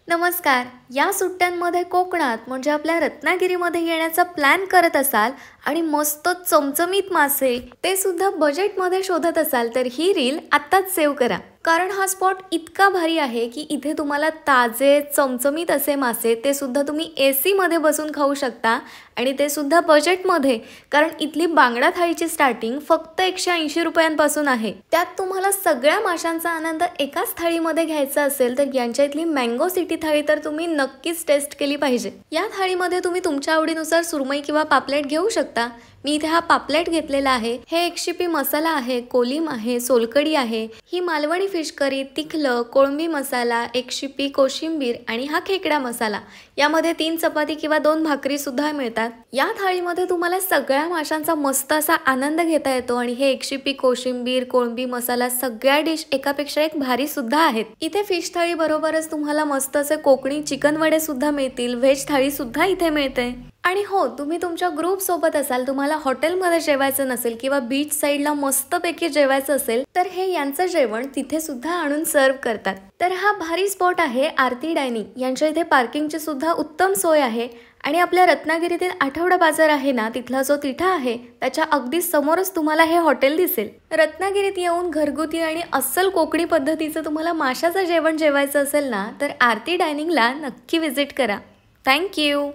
नमस्कार. या सुट्ट्यांमध्ये कोकणात म्हणजे आपल्या रत्नागिरीमध्ये येण्याचा प्लॅन करत असाल आणि मस्त चमचमीत मासे ते सुद्धा बजेटमध्ये शोधत असाल तर ही रील आत्ताच सेव्ह करा. कारण हा स्पॉट इतका भारी आहे की इथे तुम्हाला ताजे चमचमीत असे मासे ते सुद्धा तुम्ही AC मध्ये बसून खाऊ शकता आणि ते सुद्धा बजेटमध्ये. कारण इथली बांगडा थाळीची स्टार्टिंग फक्त 180 रुपयांपासून आहे. त्यात तुम्हाला सगळ्या माशांचा आनंद एकाच थाळीमध्ये घ्यायचा असेल तर यांच्या इथली मँगो सिटी थाळी तर तुम्ही नक्कीच टेस्ट केली पाहिजे. या थाळीमध्ये तुम्ही तुमच्या आवडीनुसार सुरमई किंवा पापलेट घेऊ शकता. मी इथे हा पापलेट घेतलेला आहे. हे एक शिपी मसाला आहे, कोलीम आहे, सोलकडी आहे, ही मालवणी फिश करी, तिखलं, कोळंबी मसाला, एक शिपी कोशिंबीर आणि हा खेकडा मसाला. यामध्ये 3 चपाती किंवा 2 भाकरी सुद्धा मिळतात. या थाळीमध्ये तुम्हाला सगळ्या माशांचा मस्त असा आनंद घेता येतो आणि हे एक शिपी कोशिंबीर, कोळंबी मसाला सगळ्या डिश एकापेक्षा एक भारी सुद्धा आहेत. इथे फिश थाळी बरोबरच तुम्हाला मस्त असे कोकणी चिकन वडे सुद्धा मिळतील. व्हेज थाळी सुद्धा इथे मिळते. आणि हो, तुम्ही तुमच्या ग्रुप सोबत असाल, तुम्हाला हॉटेलमध्ये जेवायचं नसेल किंवा बीच साईडला मस्तपैकी जेवायचं असेल तर हे यांचं जेवण तिथे सुद्धा आणून सर्व करतात. तर हा भारी स्पॉट आहे आरती डायनिंग. यांच्या इथे पार्किंगची सुद्धा उत्तम सोय आहे आणि आपल्या रत्नागिरीतील आठवडा बाजार आहे ना, तिथला जो तिठा आहे त्याच्या अगदी समोरच तुम्हाला हे हॉटेल दिसेल. रत्नागिरीत येऊन घरगुती आणि अस्सल कोकणी पद्धतीचं तुम्हाला माशाचं जेवण जेवायचं असेल ना तर आरती डायनिंगला नक्की व्हिजिट करा. थँक्यू.